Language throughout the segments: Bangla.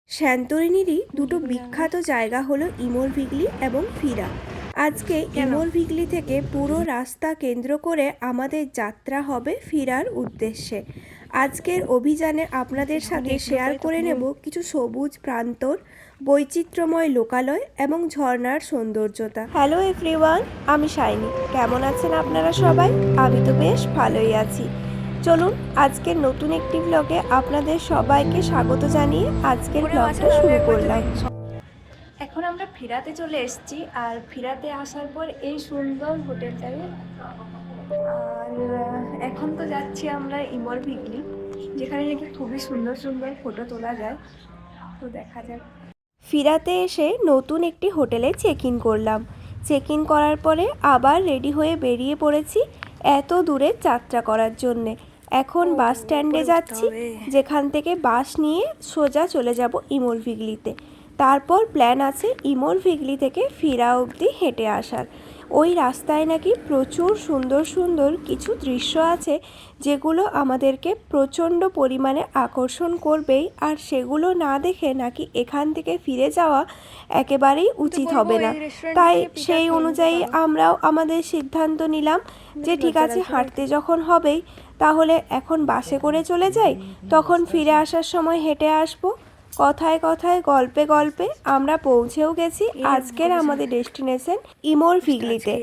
স্যান্তরিনিরই দুটো বিখ্যাত জায়গা হলো ইমরভিগলি এবং ফিরা। আজকে ইমরভিগলি থেকে পুরো রাস্তা কেন্দ্র করে আমাদের যাত্রা হবে ফিরার উদ্দেশ্যে। আজকের অভিযানে আপনাদের সাথে শেয়ার করে নেব কিছু সবুজ প্রান্তর, বৈচিত্র্যময় লোকালয় এবং ঝর্ণার সৌন্দর্যতা। হ্যালো এভরিওয়ান, আমি শাইনি। কেমন আছেন আপনারা সবাই? আমি তো বেশ ভালোই আছি। চলুন আজকের নতুন একটি ব্লগে আপনাদের সবাইকে স্বাগত জানিয়ে আজকের ব্লগটা শুরু করলাম। এখন আমরা ফিরাতে চলে এসেছি, আর ফিরাতে আসার পর এই সুন্দর হোটেলটায়, আর এখন তো যাচ্ছি আমরা ইমরভিগলি, যেখানে নাকি খুবই সুন্দর সুন্দর ফটো তোলা যায়। তো দেখা যাক। ফিরাতে এসে নতুন একটি হোটেলে চেক ইন করলাম। চেক ইন করার পরে আবার রেডি হয়ে বেরিয়ে পড়েছি এত দূরে যাত্রা করার জন্যে। এখন বাস স্ট্যান্ডে যাচ্ছি, যেখান থেকে বাস নিয়ে সোজা চলে যাব ইমরভিগলিতে। তারপর প্ল্যান আছে ইমরভিগলি থেকে ফিরা অবধি হেঁটে আসার। ওই রাস্তায় নাকি প্রচুর সুন্দর সুন্দর কিছু দৃশ্য আছে, যেগুলো আমাদেরকে প্রচণ্ড পরিমাণে আকর্ষণ করবেই, আর সেগুলো না দেখে নাকি এখান থেকে ফিরে যাওয়া একেবারেই উচিত হবে না। তাই সেই অনুযায়ী আমরাও আমাদের সিদ্ধান্ত নিলাম যে ঠিক আছে, হাঁটতে যখন হবেই তাহলে এখন বাসে করে চলে যাই, তখন ফিরে আসার সময় হেঁটে আসবো। কথায় কথায় গল্পে গল্পে আমরা পৌঁছেও গেছি আজকের আমাদের ডেস্টিনেশন ইমরভিগলিতে।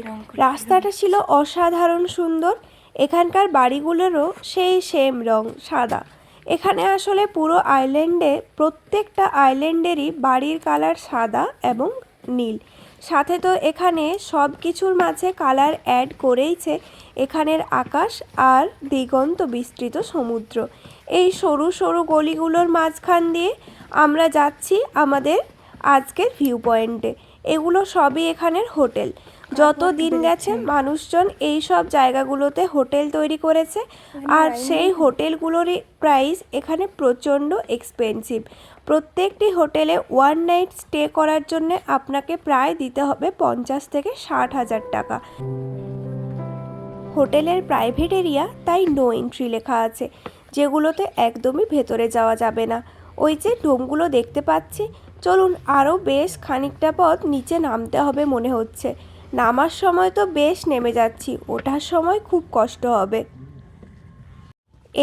রাস্তাটা ছিল অসাধারণ সুন্দর। এখানকার বাড়িগুলোরও সেই সেম রং, সাদা। এখানে আসলে পুরো আইল্যান্ডে প্রত্যেকটা আইল্যান্ডেরই বাড়ির কালার সাদা এবং নীল। সাথে তো এখানে সব কিছুর মাঝে কালার অ্যাড করেইছে এখানের আকাশ আর দিগন্ত বিস্তৃত সমুদ্র। এই সরু সরু গলিগুলোর মাঝখান দিয়ে আমরা যাচ্ছি আমাদের আজকের ভিউ পয়েন্টে। এগুলো সবই এখানের হোটেল। যত দিন গেছে মানুষজন এই সব জায়গাগুলোতে হোটেল তৈরি করেছে, আর সেই হোটেলগুলোরই প্রাইস এখানে প্রচণ্ড এক্সপেন্সিভ। প্রত্যেকটি হোটেলে ওয়ান নাইট স্টে করার জন্য আপনাকে প্রায় দিতে হবে 50 থেকে 60,000 টাকা। হোটেলের প্রাইভেট এরিয়া, তাই নো এন্ট্রি লেখা আছে, যেগুলোতে একদমই ভেতরে যাওয়া যাবে না। ওই যে ডোমগুলো দেখতে পাচ্ছি, চলুন আরও বেশ খানিকটা পথ নিচে নামতে হবে মনে হচ্ছে। নামার সময় তো বেশ নেমে যাচ্ছি, ওঠার সময় খুব কষ্ট হবে।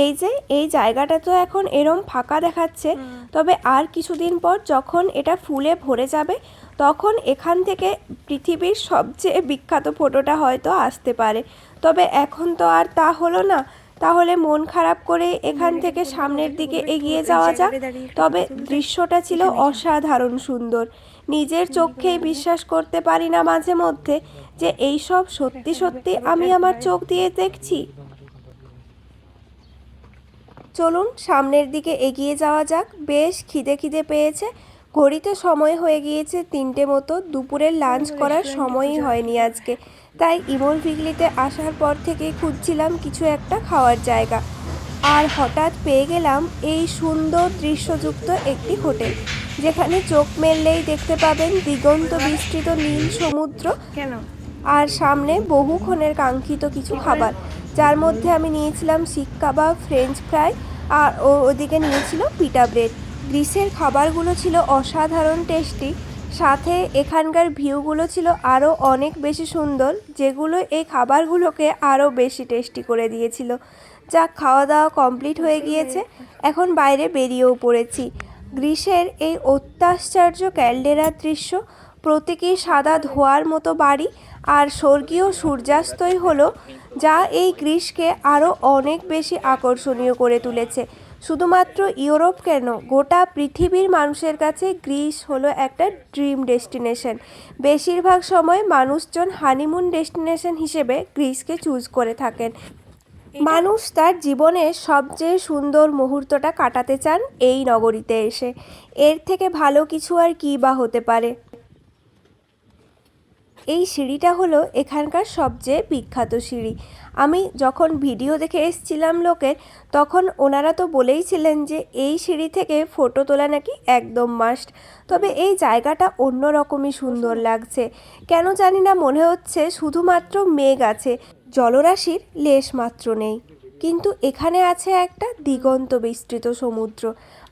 এই যে এই জায়গাটা তো এখন এরম ফাঁকা দেখাচ্ছে, তবে আর কিছুদিন পর যখন এটা ফুলে ভরে যাবে, তখন এখান থেকে পৃথিবীর সবচেয়ে বিখ্যাত ফটোটা হয়তো আসতে পারে। তবে এখন তো আর তা হলো না। তাহলে মন খারাপ করে এখান থেকে সামনের দিকে এগিয়ে যাওয়া যাক। তবে দৃশ্যটা ছিল অসাধারণ সুন্দর। নিজের চোখেই বিশ্বাস করতে পারি না মাঝে মধ্যে যে এই সব সত্যি সত্যি আমি আমার চোখ দিয়ে দেখছি। চলুন সামনের দিকে এগিয়ে যাওয়া যাক। বেশ খিদে খিদে পেয়েছে। ঘড়িতে সময় হয়ে গিয়েছে 3টে মতো। দুপুরের লাঞ্চ করার সময়ই হয়নি আজকে। তাই ইমরভিগলিতে আসার পর থেকেই খুঁজছিলাম কিছু একটা খাওয়ার জায়গা, আর হঠাৎ পেয়ে গেলাম এই সুন্দর দৃশ্যযুক্ত একটি হোটেল, যেখানে চোখ মেললেই দেখতে পাবেন দিগন্ত বিস্তৃত নীল সমুদ্র, আর সামনে বহুক্ষণের কাঙ্ক্ষিত কিছু খাবার, যার মধ্যে আমি নিয়েছিলাম শিক কাবাব, ফ্রেঞ্চ ফ্রাই, আর ওদিকে নিয়েছিল পিটা ব্রেড। গ্রিসের খাবারগুলো ছিল অসাধারণ টেস্টি। সাথে এখানকার ভিউগুলো ছিল আরও অনেক বেশি সুন্দর, যেগুলো এই খাবারগুলোকে আরও বেশি টেস্টি করে দিয়েছিল। যা খাওয়া দাওয়া কমপ্লিট হয়ে গিয়েছে, এখন বাইরে বেরিয়েও পড়েছি। গ্রিসের এই অত্যাশ্চর্য ক্যালডেরার দৃশ্য, প্রতীকী সাদা ধোঁয়ার মতো বাড়ি, আর স্বর্গীয় সূর্যাস্তই হলো যা এই গ্রিসকে আরও অনেক বেশি আকর্ষণীয় করে তুলেছে। শুধুমাত্র ইউরোপ কেন, গোটা পৃথিবীর মানুষের কাছে গ্রিস হলো একটা ড্রিম ডেস্টিনেশন। বেশিরভাগ সময় মানুষজন হানিমুন ডেস্টিনেশন হিসেবে গ্রিসকে চুজ করে থাকেন। মানুষ তার জীবনের সবচেয়ে সুন্দর মুহূর্তটা কাটাতে চান এই নগরীতে এসে। এর থেকে ভালো কিছু আর কী বা হতে পারে। এই সিঁড়িটা হলো এখানকার সবচেয়ে বিখ্যাত সিঁড়ি। আমি যখন ভিডিও দেখে এসেছিলাম লোকের, তখন ওনারা তো বলেইছিলেন যে এই সিঁড়ি থেকে ফটো তোলা নাকি একদম মাস্ট। তবে এই জায়গাটা অন্য রকমই সুন্দর লাগছে। কেন জানি না মনে হচ্ছে শুধুমাত্র মেঘ আছে, জলরাশির লেশ মাত্র নেই। কিন্তু এখানে আছে একটা দিগন্ত বিস্তৃত সমুদ্র।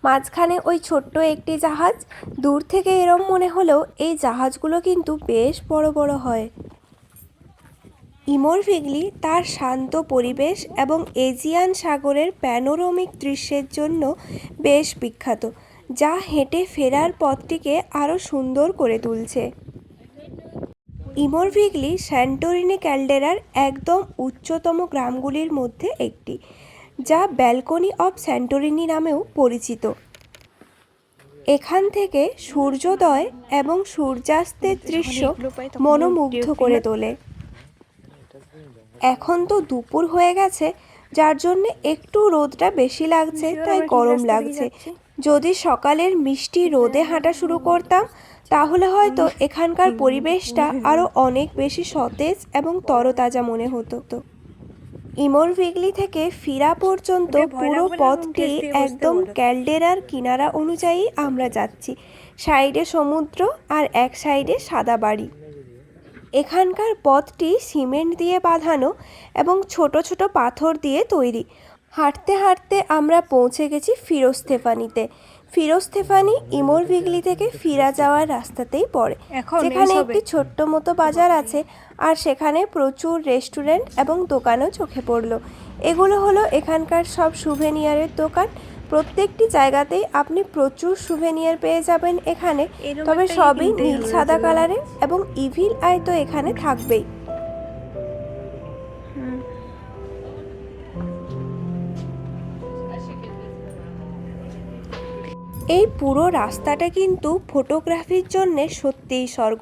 মাঝখানে ওই ছোট্ট একটি জাহাজ। দূর থেকে এরম মনে হলেও এই জাহাজগুলো কিন্তু বেশ বড় বড় হয়। ইমোর ভিগলি তার শান্ত পরিবেশ এবং এজিয়ান সাগরের প্যানোরামিক দৃশ্যের জন্য বেশ বিখ্যাত, যা হেঁটে ফেরার পথটিকে আরও সুন্দর করে তুলছে। ইমোর ভিগলি স্যান্টোরিনি ক্যালডেরার একদম উচ্চতম গ্রামগুলির মধ্যে একটি, যা ব্যালকনি অফ স্যান্টোরিনি নামেও পরিচিত। এখান থেকে সূর্যোদয় এবং সূর্যাস্তের দৃশ্য মনোমুগ্ধ করে তোলে। এখন তো দুপুর হয়ে গেছে, যার জন্য একটু রোদটা বেশি লাগছে, তাই গরম লাগছে। যদি সকালের মিষ্টি রোদে হাঁটা শুরু করতাম তাহলে হয়তো এখানকার পরিবেশটা আরও অনেক বেশি সতেজ এবং তরতাজা মনে হতো। ইমোর ভিগলি থেকে ফিরা পর্যন্ত পুরো পথটি একদম ক্যালডেরার কিনারা অনুযায়ী আমরা যাচ্ছি। সাইডে সমুদ্র আর এক সাইডে সাদা বাড়ি। এখানকার পথটি সিমেন্ট দিয়ে বাঁধানো এবং ছোট ছোট পাথর দিয়ে তৈরি। হাঁটতে হাঁটতে আমরা পৌঁছে গেছি ফিরোস্তেফানিতে। ফিরোস্তেফানি ইমোর ভিগলি থেকে ফিরা যাওয়ার রাস্তাতেই পড়ে, যেখানে একটি ছোট্ট মতো বাজার আছে আর সেখানে প্রচুর রেস্টুরেন্ট এবং দোকানও চোখে পড়লো। এগুলো হলো এখানকার সব সুভেনিয়ারের দোকান। প্রত্যেকটি জায়গাতেই আপনি প্রচুর সুভেনিয়ার পেয়ে যাবেন এখানে, তবে সবই নীল সাদা কালারের এবং ইভিল আই তো এখানে থাকবেই। এই পুরো রাস্তাটা কিন্তু ফটোগ্রাফির জন্যে সত্যিই স্বর্গ।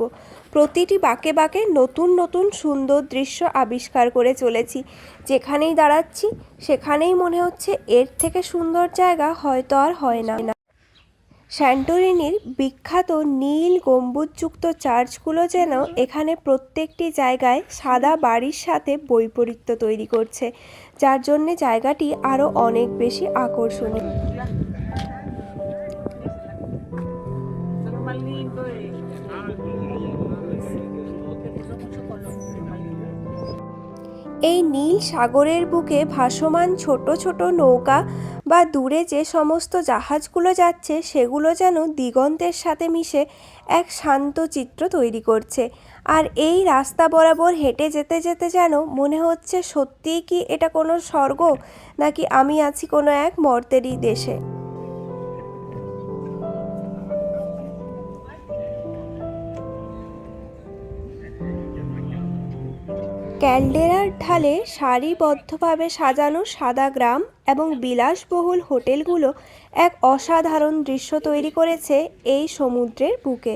প্রতিটি বাঁকে বাঁকে নতুন নতুন সুন্দর দৃশ্য আবিষ্কার করে চলেছি। যেখানেই দাঁড়াচ্ছি সেখানেই মনে হচ্ছে এর থেকে সুন্দর জায়গা হয়তো আর হয় না। স্যান্টোরিনির বিখ্যাত নীল গম্বুজযুক্ত চার্চগুলো যেন এখানে প্রত্যেকটি জায়গায় সাদা বাড়ির সাথে বৈপরীত্য তৈরি করছে, যার জন্যে জায়গাটি আরও অনেক বেশি আকর্ষণীয়। এই নীল সাগরের বুকে ভাসমান ছোট ছোট নৌকা বা দূরে যে সমস্ত জাহাজগুলো যাচ্ছে সেগুলো যেন দিগন্তের সাথে মিশে এক শান্ত চিত্র তৈরি করছে। আর এই রাস্তা বরাবর হেঁটে যেতে যেতে যেন মনে হচ্ছে সত্যিই কি এটা কোনো স্বর্গ, নাকি আমি আছি কোনো এক মর্তেরই দেশে। ক্যালডেরার ঢালে সারিবদ্ধভাবে সাজানো সাদা গ্রাম এবং বিলাসবহুল হোটেলগুলো এক অসাধারণ দৃশ্য তৈরি করেছে এই সমুদ্রের বুকে।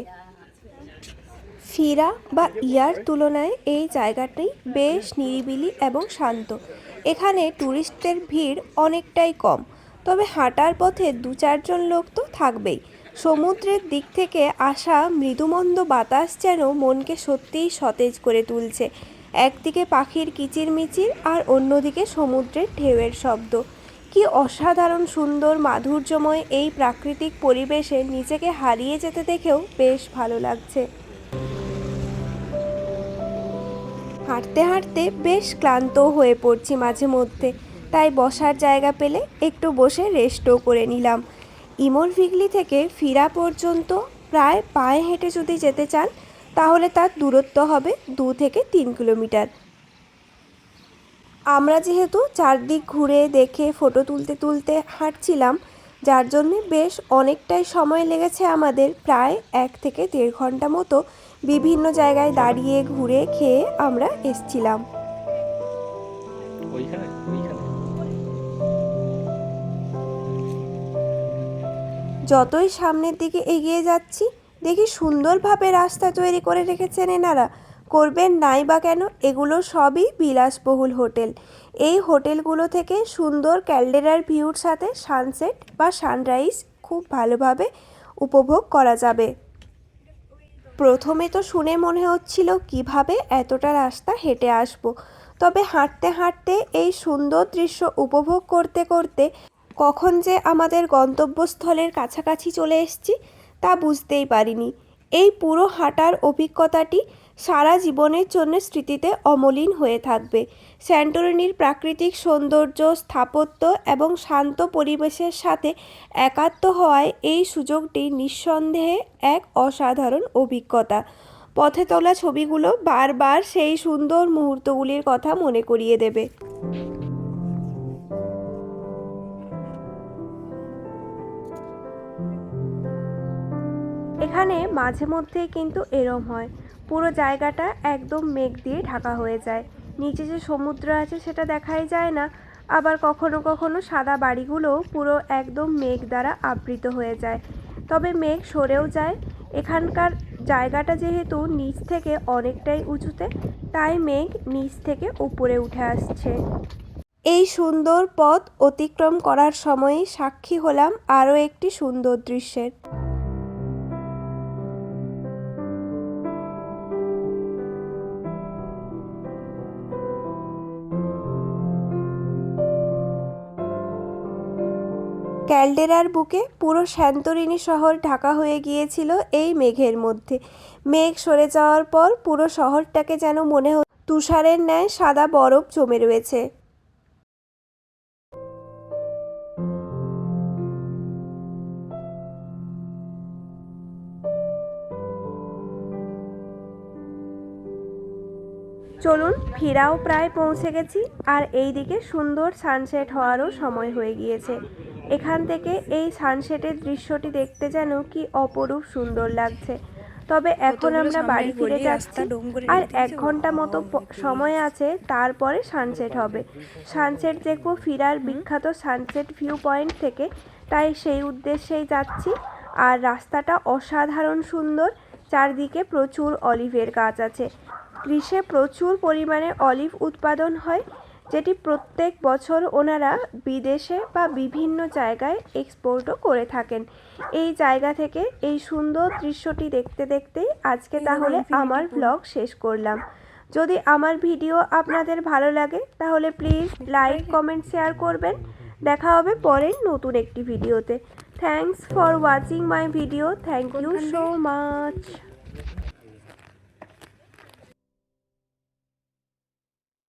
ফিরা বা ইয়ার তুলনায় এই জায়গাটি বেশ নিরিবিলি এবং শান্ত। এখানে ট্যুরিস্টদের ভিড় অনেকটাই কম, তবে হাঁটার পথে 2-4 জন লোক তো থাকবেই। সমুদ্রের দিক থেকে আসা মৃদুমন্দ বাতাস যেন মনকে সত্যিই সতেজ করে তুলছে। একদিকে পাখির কিচিরমিচির আর অন্যদিকে সমুদ্রের ঢেউয়ের শব্দ। কি অসাধারণ সুন্দর মাধুর্যময় এই প্রাকৃতিক পরিবেশে নিজেকে হারিয়ে যেতে দেখেও বেশ ভালো লাগছে। হাঁটতে হাঁটতে বেশ ক্লান্তও হয়ে পড়ছি মাঝে মধ্যে, তাই বসার জায়গা পেলে একটু বসে রেস্টও করে নিলাম। ইমোর ভিগলি থেকে ফিরা পর্যন্ত প্রায় পায়ে হেঁটে যদি যেতে চান তাহলে তার দূরত্ব হবে 2 থেকে 3 কিলোমিটার। আমরা যেহেতু চারদিক ঘুরে দেখে ফটো তুলতে তুলতে হাঁটছিলাম, যার জন্যে বেশ অনেকটাই সময় লেগেছে আমাদের, প্রায় 1 থেকে 1.5 ঘন্টা মতো বিভিন্ন জায়গায় দাঁড়িয়ে ঘুরে খেয়ে আমরা এসছিলাম। যতই সামনের দিকে এগিয়ে যাচ্ছি দেখি সুন্দরভাবে রাস্তা তৈরি করে রেখেছেন এনারা। করবেন নাই বা কেন, এগুলো সবই বিলাসবহুল হোটেল। এই হোটেলগুলো থেকে সুন্দর ক্যালডেরার ভিউর সাথে সানসেট বা সানরাইজ খুব ভালোভাবে উপভোগ করা যাবে। প্রথমে তো শুনে মনে হচ্ছিল কিভাবে এতটা রাস্তা হেঁটে আসব, তবে হাঁটতে হাঁটতে এই সুন্দর দৃশ্য উপভোগ করতে করতে কখন যে আমাদের গন্তব্যস্থলের কাছাকাছি চলে এসেছি তা বুঝতেই পারিনি। এই পুরো হাঁটার অভিজ্ঞতাটি সারা জীবনের জন্য স্মৃতিতে অমলিন হয়ে থাকবে। স্যান্টোরিনির প্রাকৃতিক সৌন্দর্য, স্থাপত্য এবং শান্ত পরিবেশের সাথে একাত্ম হওয়ায় এই সুযোগটি নিঃসন্দেহে এক অসাধারণ অভিজ্ঞতা। পথে তোলা ছবিগুলো বারবার সেই সুন্দর মুহূর্তগুলির কথা মনে করিয়ে দেবে। এখানে মাঝে মধ্যেই কিন্তু এরম হয়, পুরো জায়গাটা একদম মেঘ দিয়ে ঢাকা হয়ে যায়। নিচে যে সমুদ্র আছে সেটা দেখাই যায় না, আবার কখনো কখনো সাদা বাড়িগুলোও পুরো একদম মেঘ দ্বারা আবৃত হয়ে যায়। তবে মেঘ সরেও যায়। এখানকার জায়গাটা যেহেতু নিচ থেকে অনেকটাই উঁচুতে, তাই মেঘ নিচ থেকে উপরে উঠে আসছে। এই সুন্দর পথ অতিক্রম করার সময়ই সাক্ষী হলাম আরও একটি সুন্দর দৃশ্যের। ক্যালডেরার বুকে পুরো স্যান্তোরিনি শহর ঢাকা হয়ে গিয়েছিল এই মেঘের মধ্যে। মেঘ সরে যাওয়ার পর পুরো শহরটাকে যেন মনে হতো তুষারের ন্যায় সাদা বরফ জমে রয়েছে। চলুন, ফিরাও প্রায় পৌঁছে গেছি, আর এইদিকে সুন্দর সানসেট হওয়ারও সময় হয়ে গিয়েছে। এখান থেকে এই সানসেটের দৃশ্যটি দেখতে যেন কি অপরূপ সুন্দর লাগছে। তবে এখন আমরা বাড়ি ফিরে যাচ্ছি, আর 1 ঘন্টা মতো সময় আছে, তারপরে সানসেট হবে। সানসেট দেখব ফিরার বিখ্যাত সানসেট ভিউ পয়েন্ট থেকে, তাই সেই উদ্দেশ্যেই যাচ্ছি। আর রাস্তাটা অসাধারণ সুন্দর, চারদিকে প্রচুর অলিভের গাছ আছে। গ্রীষ্মে প্রচুর পরিমাণে অলিভ উৎপাদন হয়, যেটি প্রত্যেক বছর ওনারা বিদেশে বা বিভিন্ন জায়গায় এক্সপোর্টও করে থাকেন। এই জায়গা থেকে এই সুন্দর দৃশ্যটি দেখতে দেখতেই আজকে তাহলে আমার ব্লগ শেষ করলাম। যদি আমার ভিডিও আপনাদের ভালো লাগে তাহলে প্লিজ লাইক, কমেন্ট, শেয়ার করবেন। দেখা হবে পরের নতুন একটি ভিডিওতে। Thanks for watching my video. Thank you so much.